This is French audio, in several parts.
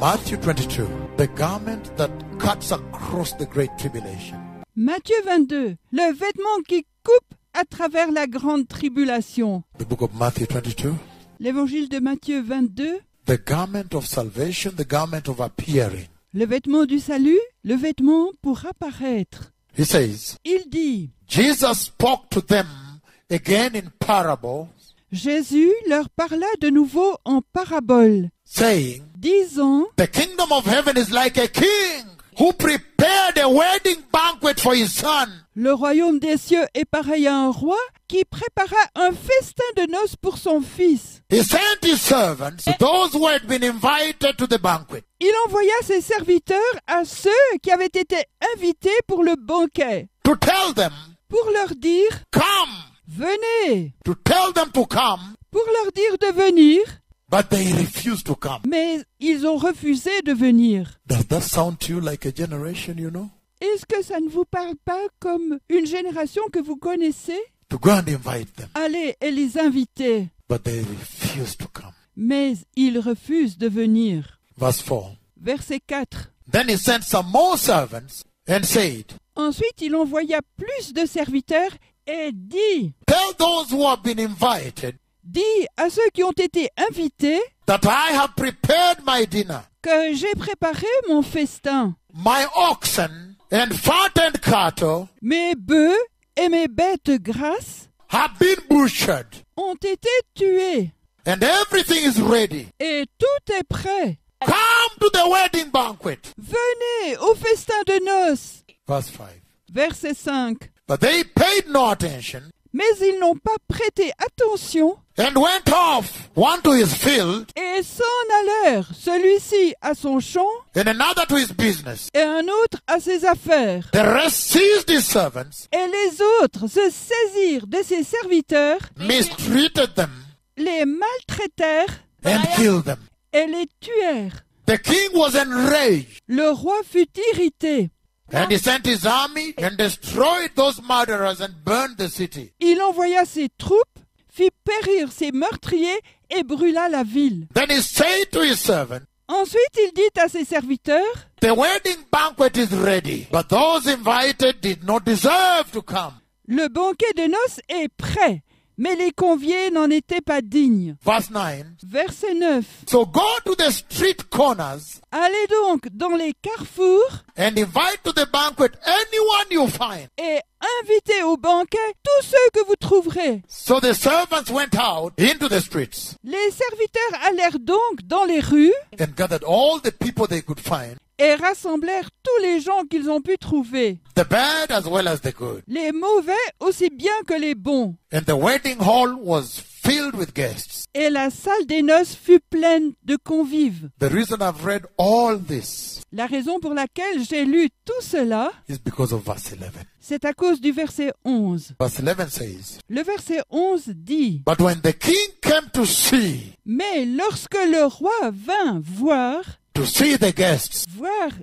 Matthew 22, the garment that cuts across the great tribulation. Matthieu 22, le vêtement qui coupe à travers la grande tribulation. The book of Matthew 22, L'évangile de Matthieu 22, the garment of salvation, the garment of appearing. le vêtement du salut, le vêtement pour apparaître. He says, Il dit, Jesus spoke to them again in parables, Jésus leur parla de nouveau en parabole, saying, disant, the kingdom of heaven is like a king who prepared a wedding banquet for his son. le royaume des cieux est pareil à un roi qui prépara un festin de noces pour son fils. He sent his servants to those who had been invited to the banquet, Il envoya ses serviteurs à ceux qui avaient été invités pour le banquet, to tell them, pour leur dire, come, venez, to tell them to come, pour leur dire de venir, but they refused to come. mais ils ont refusé de venir. Does that sound to you like a generation you know? Est-ce que ça ne vous parle pas comme une génération que vous connaissez? To go and invite them, Allez et les inviter, but they refused to come. mais ils refusent de venir. Verse 4. Verset 4. Then he sent some more servants and said, Ensuite, il envoya plus de serviteurs et dit, tell those who have been invited dis à ceux qui ont été invités that I have prepared my dinner. que j'ai préparé mon festin. My oxen and fattened cattle Mes bœufs et mes bêtes grasses have been butchered, ont été tués and everything is ready. et tout est prêt. Come to the wedding banquet. Venez au festin de noces. Verse 5. Verset 5. But they paid no attention Mais ils n'ont pas prêté attention and went off, one to his field et s'en allèrent, celui-ci à son champ and another to his business. et un autre à ses affaires. The rest seized his servants, Et les autres se saisirent de ses serviteurs, mistreated them, les maltraitèrent and killed them. et les tuèrent. The king was enraged, Le roi fut irrité. and he sent his army and destroyed those murderers and burned the city. Il envoya ses troupes, fit périr ses meurtriers et brûla la ville. Then he said to his servant, Ensuite, il dit à ses serviteurs, the wedding banquet is ready, but those invited did not deserve to come. le banquet de noces est prêt, mais les conviés n'en étaient pas dignes. Verse 9. Verset 9. So go to the street corners Allez donc dans les carrefours and invite to the banquet anyone you find. et invitez au banquet tous ceux que vous trouverez. So the servants went out into the streets Les serviteurs allèrent donc dans les rues and gathered all the people they could find, et rassemblèrent tous les gens qu'ils ont pu trouver, the bad as well as the good. les mauvais aussi bien que les bons. And the wedding hall was filled with guests. Et la salle des noces fut pleine de convives. The reason I've read all this La raison pour laquelle j'ai lu tout cela, is because of verse 11. c'est à cause du verset 11. Verse 11 says, Le verset 11 dit, but when the king came to see mais lorsque le roi vint voir the guests,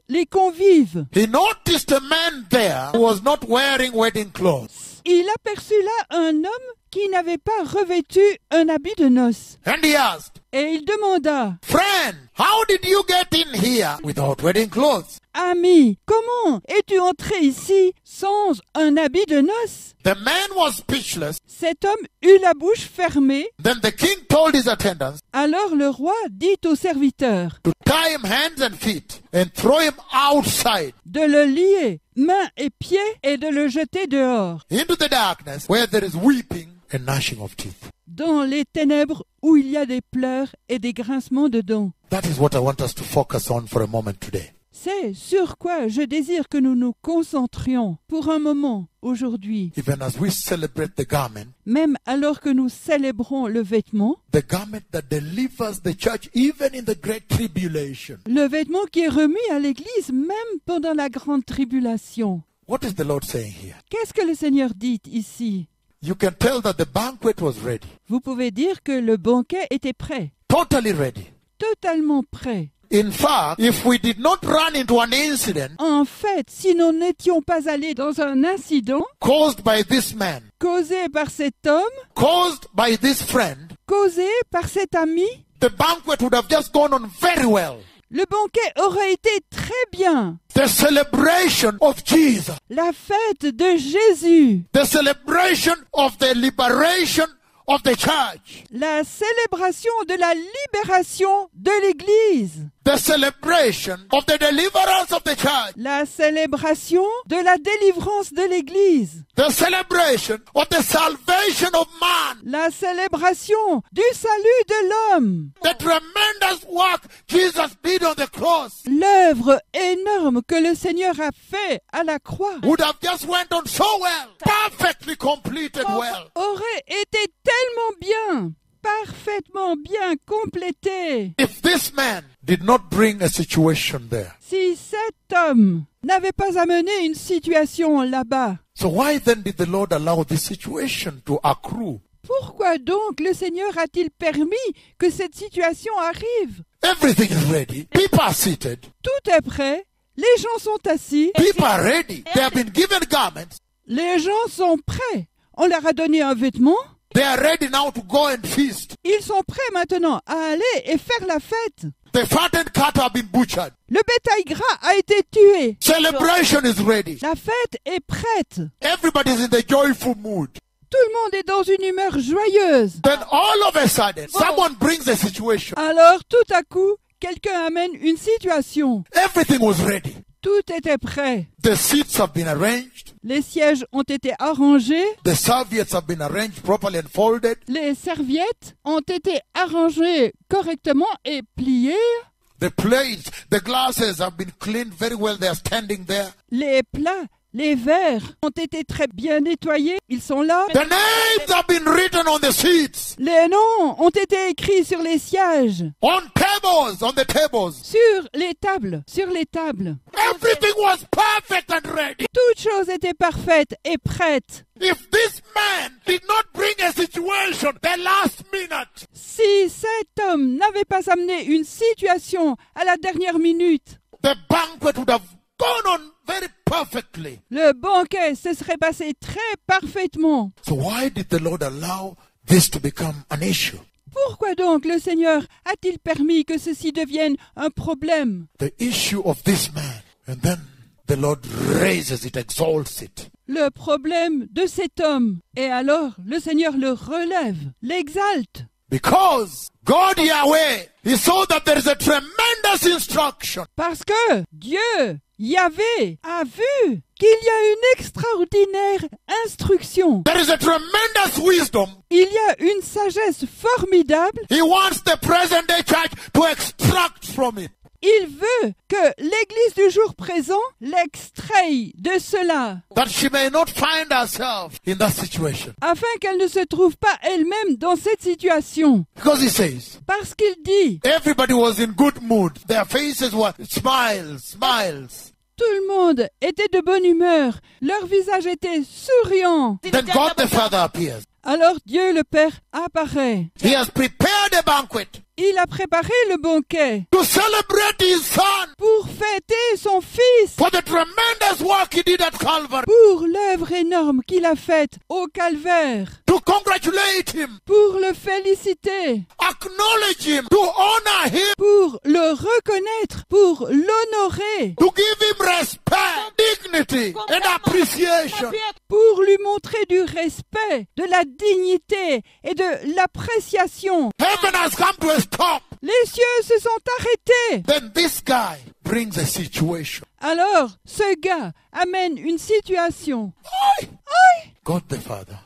les convives, he noticed a man there who was not wearing wedding clothes. il aperçut là un homme qui n'avait pas revêtu un habit de noces. And he asked, Et il demanda, friend, how did you get in here without wedding clothes? ami, comment es-tu entré ici sans un habit de noces? The man was speechless. Cet homme eut la bouche fermée. Then the king told his attendants Alors le roi dit aux serviteurs to tie him hands and feet and throw him outside de le lier mains et pieds et de le jeter dehors, into the darkness where there is weeping and gnashing of teeth. dans les ténèbres où il y a des pleurs et des grincements de dents. That is what I want us to focus on for a moment today. C'est sur quoi je désire que nous nous concentrions pour un moment aujourd'hui, Even as we celebrate the garment même alors que nous célébrons le vêtement that delivers the church even in the great tribulation. le vêtement qui est remis à l'Église même pendant la grande tribulation. What is the Lord saying here? Qu'est-ce que le Seigneur dit ici? You can tell that the banquet was ready, Vous pouvez dire que le banquet était prêt, totally ready. totalement prêt. In fact, if we did not run into an incident En fait, si nous n'étions pas allés dans un incident caused by this man, causé par cet homme, caused by this friend, causé par cet ami, the banquet would have just gone on very well. le banquet aurait été très bien. The celebration of Jesus. La fête de Jésus. The celebration of the liberation of the church. La célébration de la libération de l'Église. The celebration of the deliverance of the church. La célébration de la délivrance de l'Église. The celebration of the salvation of man. La célébration du salut de l'homme. The tremendous work Jesus did on the cross L'œuvre énorme que le Seigneur a fait à la croix would have just went on so well, perfectly completed well. aurait été tellement bien, parfaitement bien complété, If this man did not bring a situation there. si cet homme n'avait pas amené une situation là-bas. So why then did the Lord allow this situation to accrue? Pourquoi donc le Seigneur a-t-il permis que cette situation arrive? Everything is ready. People are seated. Tout est prêt, les gens sont assis, People are ready. They have been given garments. les gens sont prêts. On leur a donné un vêtement, They are ready now to go and feast. ils sont prêts maintenant à aller et faire la fête. The fattened cattle have been butchered. Le bétail gras a été tué. Celebration is ready. La fête est prête. Everybody is in the joyful mood. Tout le monde est dans une humeur joyeuse. Then all of a sudden, someone brings a situation. Alors, tout à coup, quelqu'un amène une situation. Everything was ready. Tout était prêt. The seats have been arranged. Les sièges ont été arrangés. The serviettes have been arranged properly and folded. Les serviettes ont été arrangées correctement et pliées. The plates, the glasses have been cleaned very well. They are standing there. Les plats, les verres ont été très bien nettoyés. Ils sont là. The names have been written on the seats, Les noms ont été écrits sur les sièges, on the tables. sur les tables, Everything was perfect and ready. Toute chose était parfaite et prête. If this man did not bring a situation the last minute, Si cet homme n'avait pas amené une situation à la dernière minute, the banquet would have gone on very perfectly. le banquet se serait passé très parfaitement. So why did the Lord allow this to become an issue? Pourquoi donc le Seigneur a-t-il permis que ceci devienne un problème? The issue of this man. And then the Lord raises it, exalts it. Le problème de cet homme. Et alors le Seigneur le relève, l'exalte. Because God Yahweh, He saw that there is a tremendous instruction. Parce que Dieu, Yahvé, a vu qu'il y a une extraordinaire instruction. There is a tremendous wisdom. Il y a une sagesse formidable. He wants the present day church to extract from it. Il veut que l'Église du jour présent l'extraie de cela, That she may not find herself in that situation. afin qu'elle ne se trouve pas elle-même dans cette situation. Because He says, Parce qu'il dit, everybody was in good mood. Their faces were smiles. tout le monde était de bonne humeur, leur visage était souriant. Then God the Father appears. Alors Dieu le Père apparaît. He has prepared a banquet Il a préparé le banquet to celebrate His Son pour fêter son Fils, for the tremendous work He did at Calvary, pour l'œuvre énorme qu'il a faite au calvaire, to congratulate Him, pour le féliciter, acknowledge Him, to honor Him, pour le reconnaître, pour l'honorer, to give Him respect, dignity, and appreciation. pour lui montrer du respect, de la dignité et de l'appréciation. Heaven has come to a stop. Les cieux se sont arrêtés. Then this guy brings a situation. Alors, ce gars amène une situation. God the Father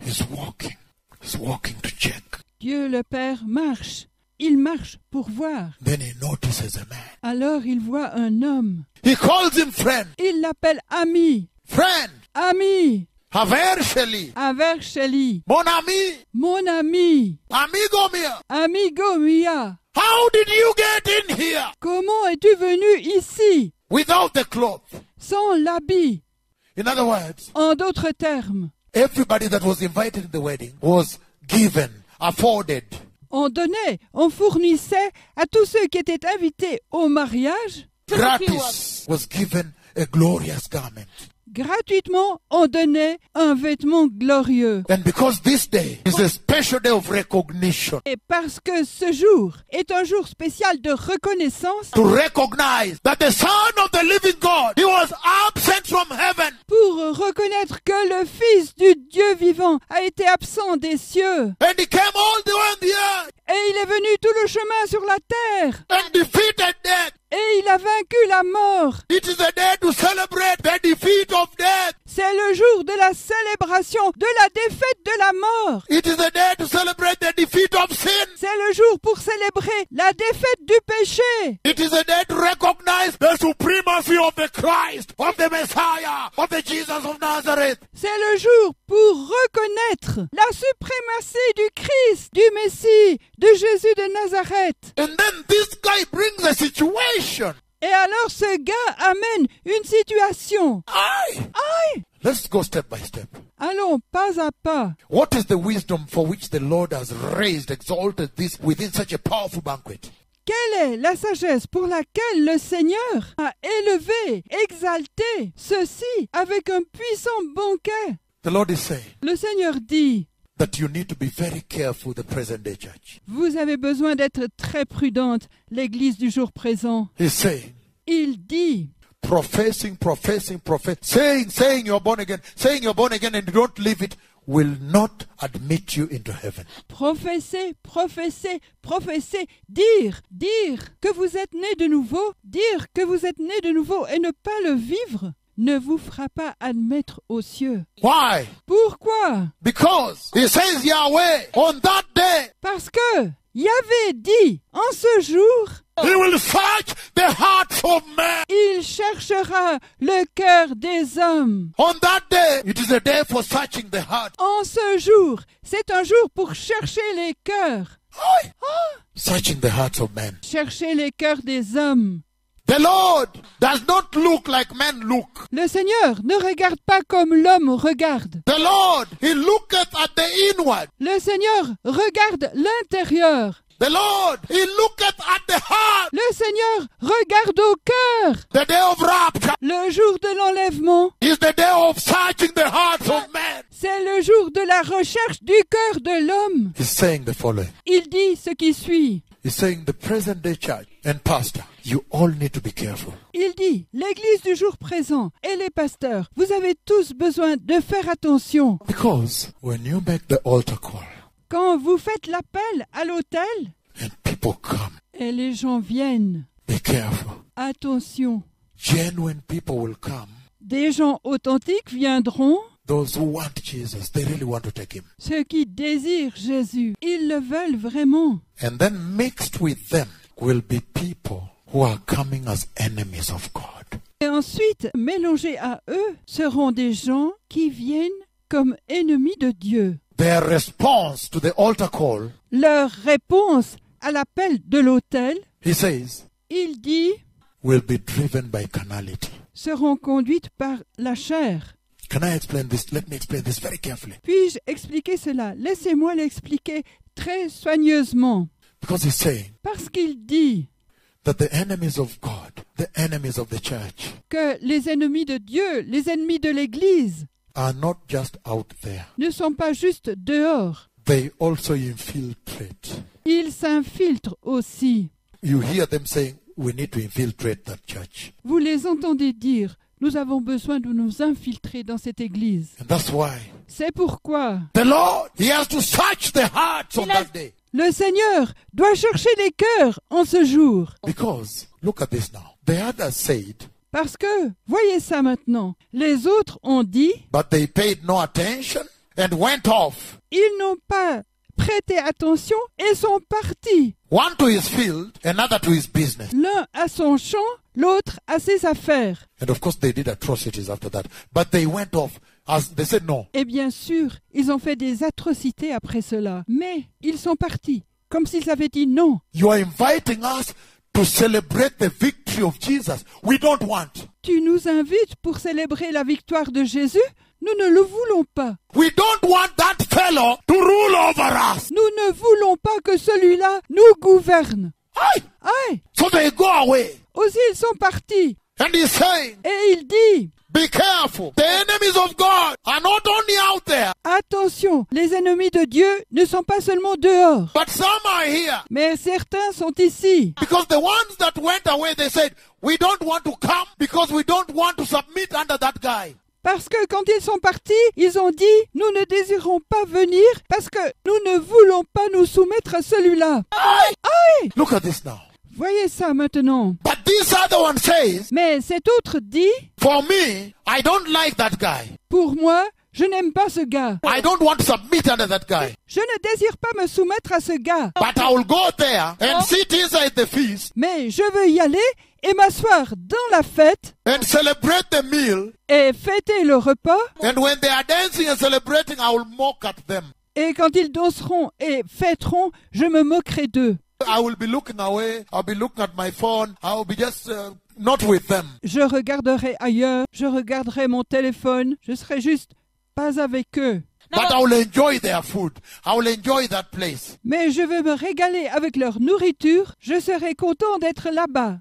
is walking. He's walking to check. Dieu le Père marche. Il marche pour voir. Then he notices a man. Alors il voit un homme. He calls him friend. Il l'appelle ami. Friend. Ami. Haversheli. Aversheli. Mon ami. Mon ami. Amigo mia. Amigo mia. How did you get in here? Comment es-tu venu ici Without the cloth. sans l'habit? In other words, En d'autres termes, everybody that was invited to the wedding was given, afforded. on donnait, on fournissait à tous ceux qui étaient invités au mariage, Gratis was given a glorious garment. gratuitement on donnait un vêtement glorieux. And because this day is a special day of recognition, Et parce que ce jour est un jour spécial de reconnaissance, to recognize that the Son of the living God, he was absent from heaven. pour reconnaître que le Fils du Dieu vivant a été absent des cieux, And he came all the way on the earth et il est venu tout le chemin sur la terre, and defeated death. et il a vaincu la mort. It is a day to celebrate the defeat of death. C'est le jour de la célébration de la défaite de la mort. It is a day to celebrate the defeat of sin. C'est le jour pour célébrer la défaite du péché. It is a day to recognize the supremacy of the Christ, of the Messiah, of the Jesus of Nazareth. C'est le jour pour reconnaître la suprématie du Christ, du Messie, de Jésus de Nazareth. And then this guy brings a situation. Et alors ce gars amène une situation. Aye. Let's go step by step. Allons pas à pas. What is the wisdom for which the Lord has raised, exalted this within such a powerful banquet? Quelle est la sagesse pour laquelle le Seigneur a élevé, exalté ceci avec un puissant banquet? The Lord is saying Le Seigneur dit, that you need to be very careful, the present day church. vous avez besoin d'être très prudente, l'Église du jour présent. He's saying, Il dit, professing, saying you're born again and you don't live it, will not admit you into heaven. professer, dire que vous êtes né de nouveau, dire que vous êtes né de nouveau et ne pas le vivre, ne vous fera pas admettre aux cieux. Why? Pourquoi? Because he says Yahweh on that day, Parce que Yahvé dit, en ce jour, he will search the hearts of men. il cherchera le cœur des hommes. On that day, it is a day for searching the heart. En ce jour, c'est un jour pour chercher les cœurs. Searching the hearts of men. Chercher les cœurs des hommes. The Lord does not look like men look. Le Seigneur ne regarde pas comme l'homme regarde. The Lord, he looketh at the inward. Le Seigneur regarde l'intérieur. The Lord, he looketh at the heart. Le Seigneur regarde au cœur. The day of rapture Le jour de l'enlèvement, is the day of searching the hearts of men. c'est le jour de la recherche du cœur de l'homme. He's saying the following. Il dit ce qui suit. He's saying the present day church and pastor, you all need to be careful. Il dit, l'Église du jour présent et les pasteurs, vous avez tous besoin de faire attention. Because when you make the altar call Quand vous faites l'appel à l'autel and people come, et les gens viennent, be careful. attention, Genuine people will come. des gens authentiques viendront. Those who want Jesus, they really want to take him. Ceux qui désirent Jésus, ils le veulent vraiment. And then mixed with them will be people who are coming as enemies of God. Et ensuite, mélangés à eux, seront des gens qui viennent comme ennemis de Dieu. Their response to the altar call, Leur réponse à l'appel de l'autel, he says, il dit, will be driven by carnality. seront conduites par la chair. Can I explain this? Let me explain this very carefully. Puis-je expliquer cela? Laissez-moi l'expliquer très soigneusement. Because he's saying Parce qu'il dit that the enemies of God, the enemies of the church, que les ennemis de Dieu, les ennemis de l'Église, are not just out there. ne sont pas juste dehors. They also infiltrate. Ils s'infiltrent aussi. You hear them saying, we need to infiltrate that church. Vous les entendez dire, nous avons besoin de nous infiltrer dans cette Église. And that's why C'est pourquoi the Lord, he has to search the hearts on that day. le Seigneur doit chercher les cœurs en ce jour. Because, look at this now. The others said, Parce que, voyez ça maintenant, les autres ont dit, but they paid no attention and went off. ils n'ont pas prêté attention et sont partis. One to his field, another to his business. L'un à son champ, l'autre à ses affaires. And of course they did atrocities after that. But they went off as they said no. Et bien sûr, ils ont fait des atrocités après cela. Mais ils sont partis, comme s'ils avaient dit non. You are inviting us to celebrate the victory of Jesus. We don't want. Tu nous invites pour célébrer la victoire de Jésus? Nous ne le voulons pas. We don't want that fellow to rule over us. Nous ne voulons pas que celui-là nous gouverne. Aye. Aïe! So they go away. Aussi ils sont partis. And he's saying, Et il dit, Be careful. The enemies of God are not only out there, Attention, les ennemis de Dieu ne sont pas seulement dehors, but some are here. mais certains sont ici. Because the ones that went away, they said, we don't want to come because we don't want to submit under that guy. Parce que quand ils sont partis, ils ont dit « Nous ne désirons pas venir parce que nous ne voulons pas nous soumettre à celui-là. Look at this now. » Voyez ça maintenant. But this other one says, Mais cet autre dit for me, I don't like that guy. « Pour moi, je n'aime pas ce gars. I don't want to submit under that guy. Je ne désire pas me soumettre à ce gars. But I will go there and sit inside the feast Mais je veux y aller et m'asseoir dans la fête and celebrate the meal. et fêter le repas. And when they are dancing and celebrating, I will mock at them. Et quand ils danseront et fêteront, je me moquerai d'eux. I will be looking away. I'll be looking at my phone. I will be just not with them. Je regarderai ailleurs, je regarderai mon téléphone, je serai juste pas avec eux. But I will enjoy their food. I will enjoy that place. Mais je veux me régaler avec leur nourriture, je serai content d'être là-bas.